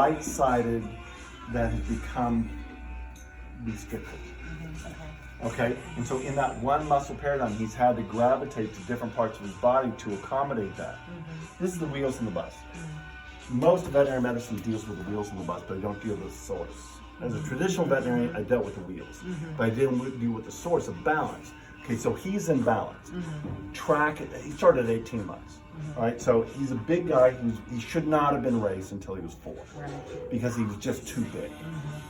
right-sided that has become restricted. Okay, and so in that one muscle paradigm, he's had to gravitate to different parts of his body to accommodate that. This is the wheels in the bus. Most veterinary medicine deals with the wheels in the bus, but I don't deal with the source. As a traditional veterinarian, I dealt with the wheels, but I didn't deal with the source of balance. Okay, so he's in balance. Track it. He started at 18 months. All right, so he's a big guy. He should not have been raced until he was 4, because he was just too big.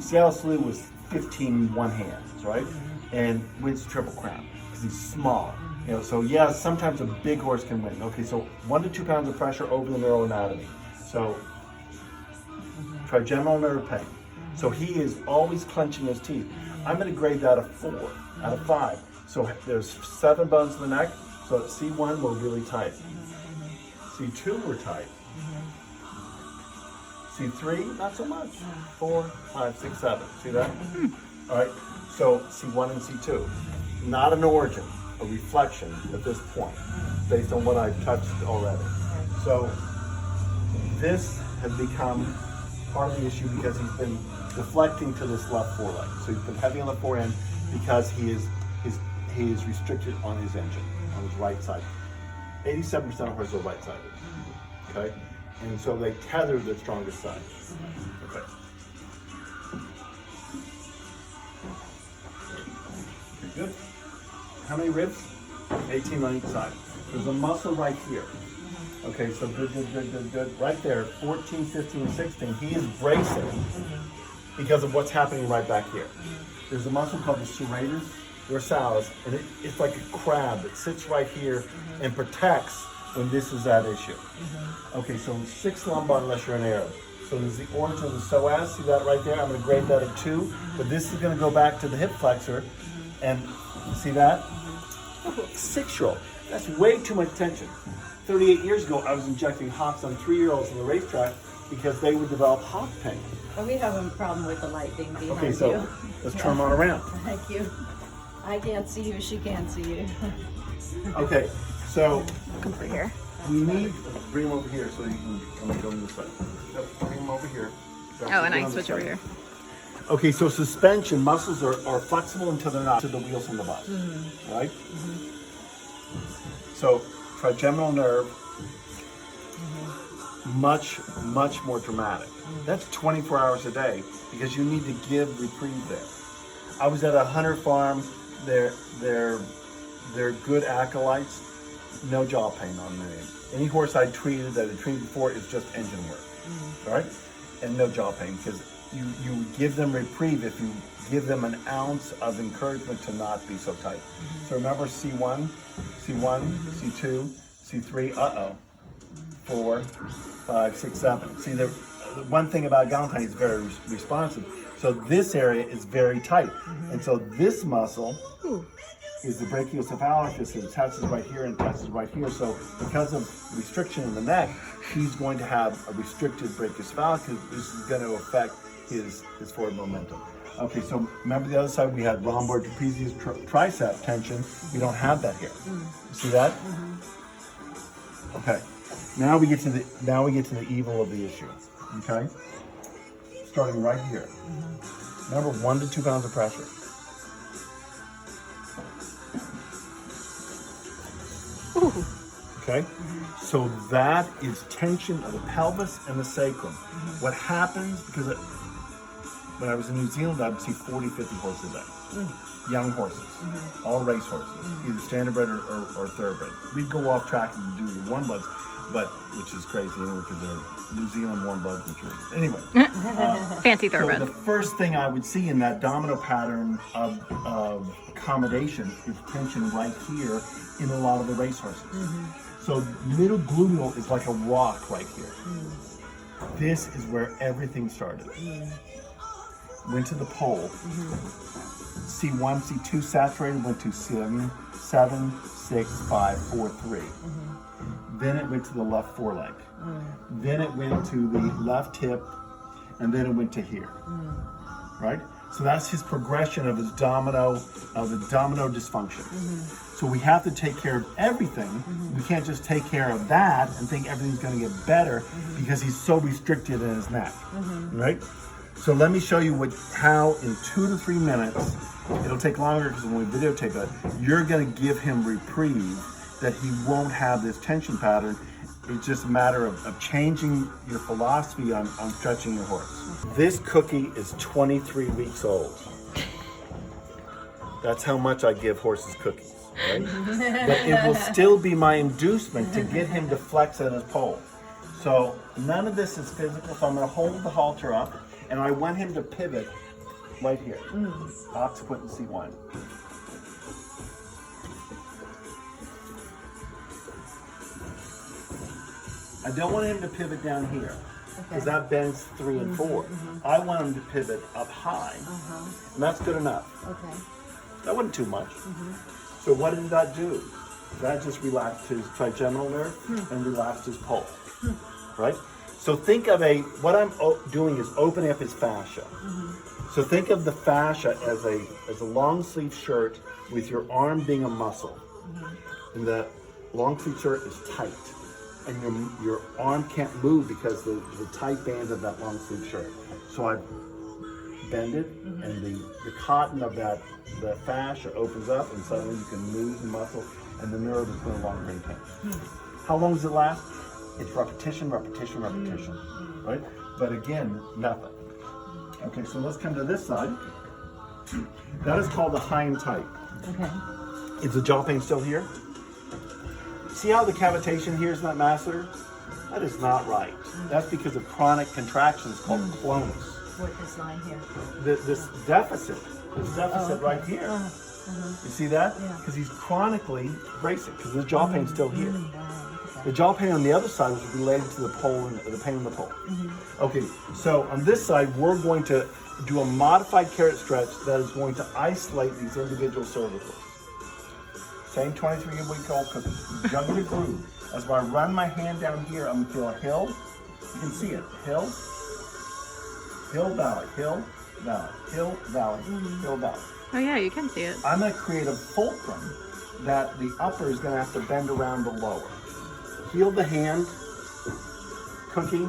Seattle Slew was 15 one hands, right? And wins the Triple Crown because he's small. You know, so yeah, sometimes a big horse can win. Okay, so 1 to 2 pounds of pressure over the neuroanatomy. So trigeminal nerve pain. So he is always clenching his teeth. I'm going to grade that a 4 out of 5. So there's 7 bones in the neck. So C1 we're really tight. C2 we're tight. C3 not so much. 4, 5, 6, 7. See that? All right. So C1 and C2, not an origin, a reflection at this point, based on what I've touched already. So this has become part of the issue because he's been deflecting to this left foreleg. So he's been heavy on the forehand because he is restricted on his engine, on his right side. 87% of horses are right-sided, okay? And so they tether the strongest side. Okay. Good. How many ribs? 18 on each side. There's a muscle right here. Okay, so good. Right there, 14, 15, 16, he is bracing because of what's happening right back here. There's a muscle called the serratus dorsalis, and it's like a crab that sits right here and protects when this is at issue. Okay, so 6 lumbar unless you're an Arab. So there's the origin of the psoas, see that right there? I'm going to grade that a 2, but this is going to go back to the hip flexor. And see that? 6-year-old. That's way too much tension. 38 years ago, I was injecting hocks on 3-year-olds on the racetrack because they would develop hock pain. Well, we have a problem with the light being behind you. Okay, so let's turn them on around. Thank you. I can't see you, she can't see you. Okay, so Come over here. we need, bring them over here so you can go on this side. Yep, bring them over here. Oh, and I switch over here. Okay, so suspension muscles are flexible until they're not to the wheels on the bus, right? So trigeminal nerve, much more dramatic. That's 24 hours a day because you need to give reprieve there. I was at a hunter farm. They're good acolytes. No jaw pain on them. Any horse I treated that I treated before is just engine work, all right? And no jaw pain because you give them reprieve if you give them an ounce of encouragement to not be so tight. So remember C1, C2, C3, 4, 5, 6, 7. See, the one thing about Galentine is very responsive. So this area is very tight. And so this muscle is the brachiocephalicus. It attaches right here and attaches right here. So because of restriction in the neck, he's going to have a restricted brachiocephalicus, which is going to affect his forward momentum. Okay, so remember the other side, we had lumbar trapezius tricep tension. We don't have that here. See that? Okay. Now we get to the evil of the issue. Okay? Starting right here. Remember 1 to 2 pounds of pressure. Ooh. Okay? So that is tension of the pelvis and the sacrum. What happens, because when I was in New Zealand, I would see 40, 50 horses a day. Young horses, all race horses, either standardbred or thoroughbred. We'd go off track and do the warm bloods, which is crazy anyway, because they're New Zealand warm bloods. Anyway. Fancy So thoroughbred. the first thing I would see in that domino pattern of accommodation is tension right here in a lot of the race horses. So middle gluteal is like a rock right here. This is where everything started. Went to the pole. C1, C2 saturated, went to 7, 6, 5, 4, 3. Then it went to the left foreleg. Then it went to the left hip, and then it went to here. Right? So that's his progression of his domino dysfunction. So we have to take care of everything. We can't just take care of that and think everything's going to get better because he's so restricted in his neck, right? So let me show you how in 2 to 3 minutes, it'll take longer because when we videotape it, you're going to give him reprieve that he won't have this tension pattern. It's just a matter of changing your philosophy on stretching your horse. This cookie is 23 weeks old. That's how much I give horses cookies, right? But it will still be my inducement to get him to flex at his pole. So none of this is physical, so I'm going to hold the halter up, and I want him to pivot right here, occiput and C1. I don't want him to pivot down here, because that bends 3 and 4. I want him to pivot up high, and that's good enough. Okay. That wasn't too much. So what did that do? That just relaxed his trigeminal nerve and relaxed his pole, right? So think of what I'm doing is opening up his fascia. So think of the fascia as a long sleeve shirt with your arm being a muscle. And the long sleeve shirt is tight. And your arm can't move because the tight band of that long sleeve shirt. So I bend it, and the cotton of the fascia opens up, and suddenly you can move the muscle, and the nerve is no longer being tense. How long does it last? It's repetition, repetition, repetition, right? But again, nothing. Okay, so let's come to this side. That is called the hind type. Okay. Is the jaw pain still here? See how the cavitation here is not massive? That is not right. That's because of chronic contractions called clonus. What this line here? This deficit right here. You see that? Yeah. Because he's chronically bracing, because the jaw pain's still here. Okay. The jaw pain on the other side was related to the pole and the pain in the pole. Okay, so on this side, we're going to do a modified carrot stretch that is going to isolate these individual cervicals. Same 23-week-old cookie. Juggle the groove. As I run my hand down here, I'm gonna feel a hill. You can see it. Hill, hill, valley, hill, valley, hill, valley, hill, valley. Oh yeah, you can see it. I'm gonna create a fulcrum that the upper is gonna have to bend around the lower. Heel the hand, cookie,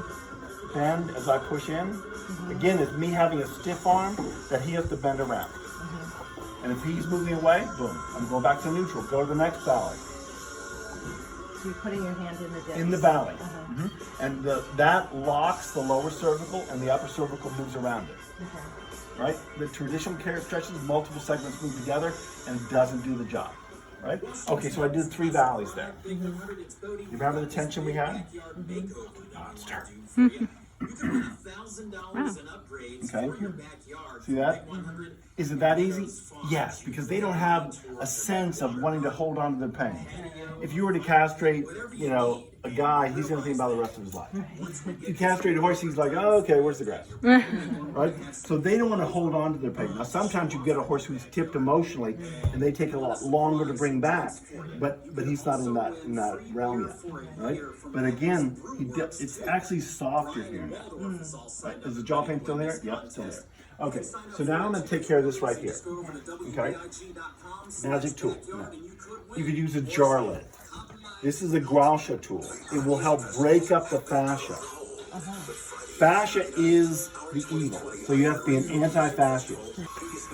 bend as I push in. Again, it's me having a stiff arm that he has to bend around. And if he's moving away, boom, I'm going back to neutral. Go to the next valley. So you're putting your hand in the disc. In the valley. And that locks the lower cervical, and the upper cervical moves around it. Right? The traditional carrot stretches, multiple segments move together, and it doesn't do the job. Right? Okay, so I did 3 valleys there. You remember the tension we had? Monster. Wow. Okay. See that? Is it that easy? Yes, because they don't have a sense of wanting to hold on to the pain. If you were to castrate, a guy, he's going to think about the rest of his life. If you castrate a horse, he's like, oh, okay, where's the grass? Right? So they don't want to hold on to their pain. Now, sometimes you get a horse who's tipped emotionally, and they take a lot longer to bring back, but he's not in that realm yet, right? But again, it's actually softer here now. Right? Is the jaw pain still there? Yep, still there. Okay, so now I'm going to take care of this right here. Okay? Magic tool. Now, you could use a jar lid. This is a Grasha tool. It will help break up the fascia. Fascia is the evil, so you have to be an anti-fascist.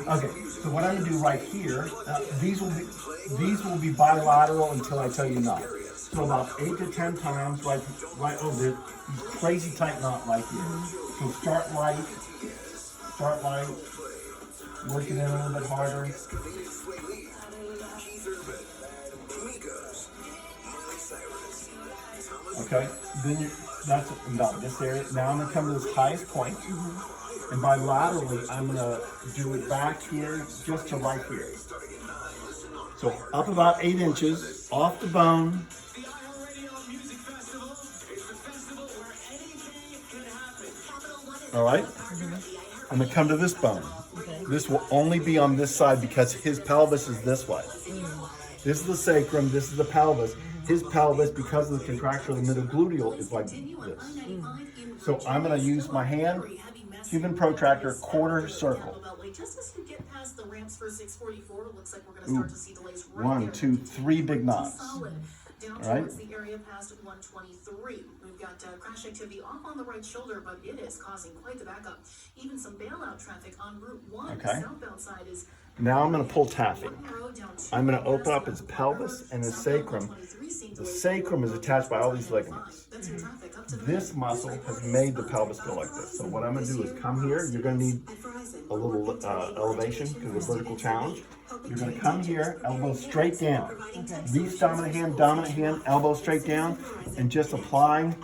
Okay, so what I'm going to do right here, these will be bilateral until I tell you not. So about 8 to 10 times, right over there, these crazy tight knot right here. So start light, work it in a little bit harder. Okay, then that's about this area. Now I'm going to come to this highest point, and bilaterally I'm going to do it back here, just to right here. So up about 8 inches, off the bone. All right, I'm going to come to this bone. This will only be on this side because his pelvis is this way. This is the sacrum, this is the pelvis. His pelvis, because of the contraction of the middle gluteal, is like this. So I'm going to use my hand Cuban protractor, quarter circle. Ooh. 1, 2, 3 big knots. Down All right. towards the area past 123. We've got crash activity off on the right shoulder, but it is causing quite the backup. Even some bailout traffic on Route 1. Okay. The southbound side is. Now I'm going to pull Taffy. I'm going to open up his pelvis and his sacrum. The sacrum is attached by all these ligaments. This muscle has made the pelvis go like this. So what I'm going to do is come here. You're going to need a little elevation because of the vertical challenge. You're going to come here, elbow straight down. Reach dominant hand, elbow straight down, and just apply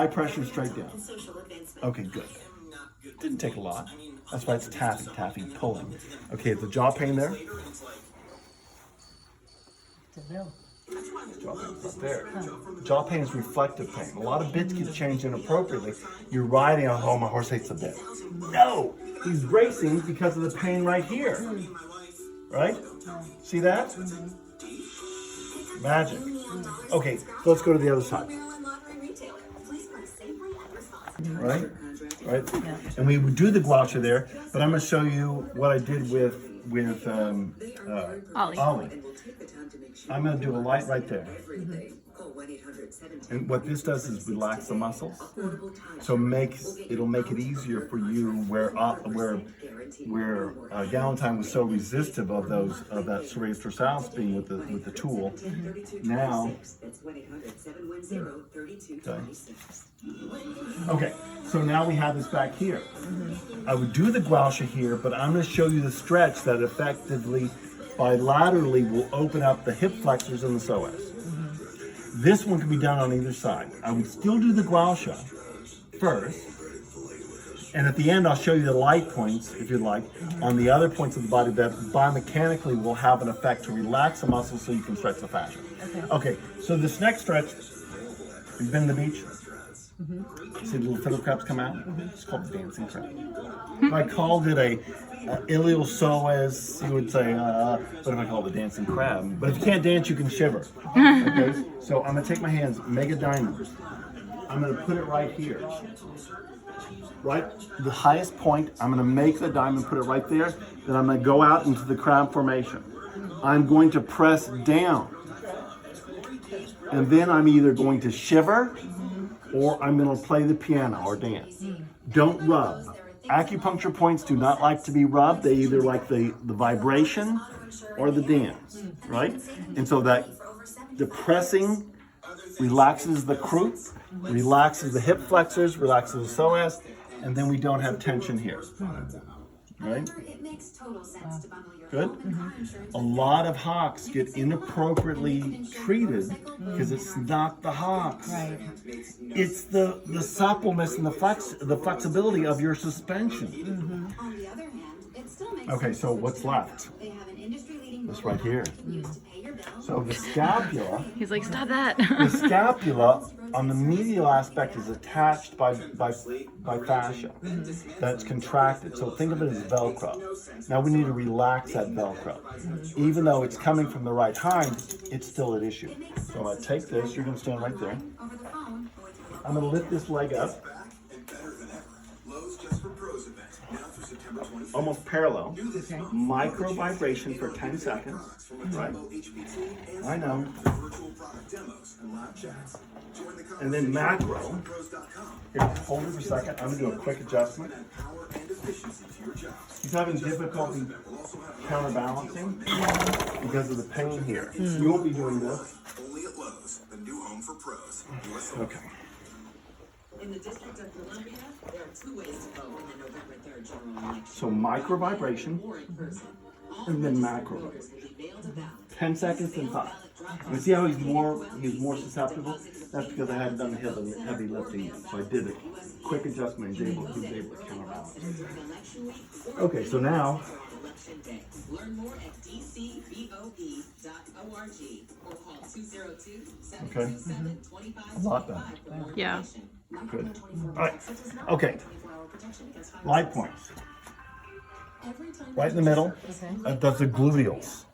pressure straight down. Okay, good. Didn't take a lot. That's why it's taffy, pulling. Okay, the jaw pain there. Jaw pain's not there. Jaw pain is reflective pain. A lot of bits get changed inappropriately. You're riding on, oh, my horse hates the bit. No, he's bracing because of the pain right here. Right? See that? Magic. Okay, so let's go to the other side. Right? Right? And we would do the guacha there, but I'm going to show you what I did with Ollie. I'm going to do a light right there. And what this does is relax the muscles. So it'll make it easier for you where Galentine was so resistive of that serratus dorsalis being with the tool. Now, okay, so now we have this back here. I would do the guacha here, but I'm going to show you the stretch that effectively bilaterally will open up the hip flexors and the psoas. This one can be done on either side. I would still do the guacha first, and at the end I'll show you the light points, if you'd like, on the other points of the body that biomechanically will have an effect to relax the muscles so you can stretch the fascia. Okay, so this next stretch, you've been to the beach? See the little fiddle crabs come out? It's called the dancing crab. If I called it a iliopsoas, you would say, what if I call it a dancing crab? But if you can't dance, you can shiver. Okay? So I'm going to take my hands, make a diamond. I'm going to put it right here. Right? The highest point, I'm going to make the diamond, put it right there. Then I'm going to go out into the crab formation. I'm going to press down. And then I'm either going to shiver or I'm going to play the piano or dance. Don't rub. Acupuncture points do not like to be rubbed. They either like the vibration or the dance, right? And so that the pressing relaxes the croup, relaxes the hip flexors, relaxes the psoas, and then we don't have tension here, right? Good? A lot of hocks get inappropriately treated because it's not the hocks. Right. It's the suppleness and the flexibility of your suspension. On the other hand, it still makes Okay, so what's left? They have an industry-leading This right here. used to pay your bills. So the scapula, He's like, stop that. the scapula on the medial aspect is attached by fascia that's contracted. So think of it as Velcro. Now we need to relax that Velcro. Even though it's coming from the right hind, it's still at issue. So I'm going to take this, you're going to stand right there. Over the phone. I'm going to lift this leg up. Almost parallel. Micro vibration for 10 seconds. Right? I know. And then macro. Here, hold it for a second. I'm going to do a quick adjustment. He's having difficulty counterbalancing because of the pain here. You won't be doing this. Okay. In the District of Columbia, there are 2 ways to vote in the November 3rd general election. So micro vibration and then macro. 10 seconds and 5. You see how he's more susceptible? That's because I hadn't done the heavy lifting yet. So I did a quick adjustment and he was able to counterbalance. Okay, so now. Learn more at dcboe.org or call 202-727-2525. A lot done. Yeah. Good. All right. Okay. Light points. Right in the middle. That's the gluteals.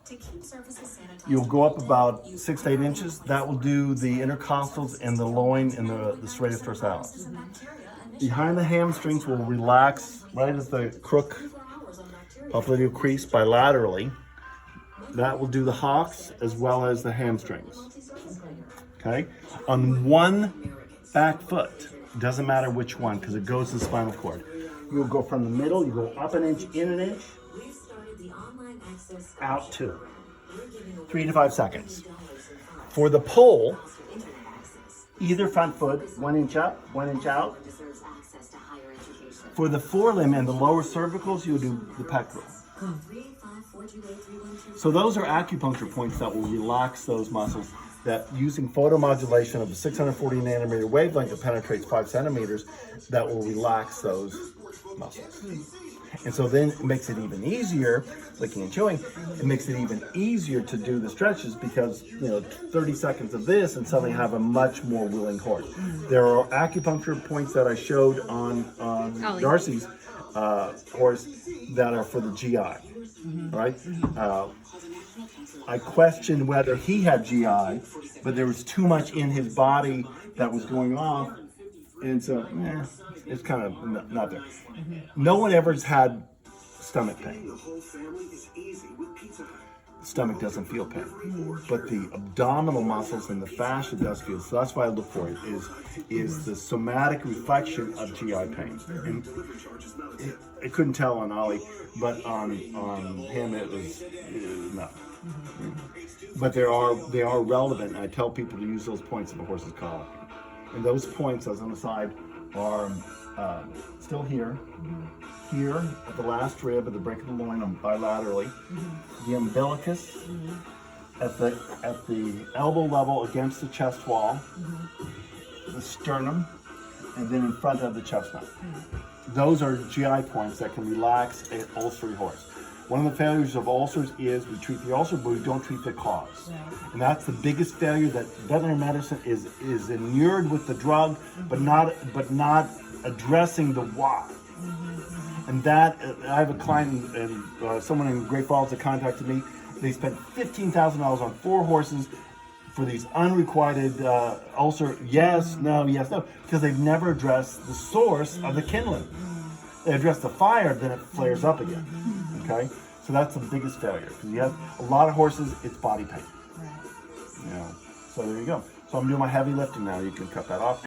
You'll go up about 6 to 8 inches. That will do the intercostals and the loin and the serratus dorsalis. behind the hamstrings will relax right at the crook popliteal crease bilaterally. That will do the hocks as well as the hamstrings. Okay? On one back foot, doesn't matter which one because it goes to the spinal cord. You'll go from the middle, you go up an inch, in an inch, out 2. 3 to 5 seconds. For the pull, either front foot, 1 inch up, 1 inch out. For the forelimb and the lower cervicals, you'll do the pectoral. So those are acupuncture points that will relax those muscles that using photomodulation of the 640 nanometer wavelength that penetrates 5 centimeters, that will relax those muscles. And so then it makes it even easier, licking and chewing, it makes it even easier to do the stretches because, 30 seconds of this and suddenly have a much more willing horse. There are acupuncture points that I showed on Darcy's horse that are for the GI, right? I questioned whether he had GI, but there was too much in his body that was going off, and so it's kind of not there. No one ever has had stomach pain. The stomach doesn't feel pain, but the abdominal muscles and the fascia does feel. So that's why I look for it is the somatic reflection of GI pain. And I couldn't tell on Ollie, but on him it was no. But they are relevant. And I tell people to use those points of a horse's collar, and those points, as on the side, are still here. Here at the last rib at the break of the loin on bilaterally, the umbilicus at the elbow level against the chest wall, the sternum, and then in front of the chestnut. Those are GI points that can relax an ulcery horse. One of the failures of ulcers is we treat the ulcer, but we don't treat the cause. And that's the biggest failure, that veterinary medicine is inured with the drug, but not addressing the why. And that, I have a client and someone in Great Falls that contacted me. They spent $15,000 on 4 horses for these unrequited ulcer. Yes, no, because they've never addressed the source of the kindling. They address the fire, then it flares up again. Okay, so that's the biggest failure because you have a lot of horses. It's body pain. So there you go. So I'm doing my heavy lifting now. You can cut that off.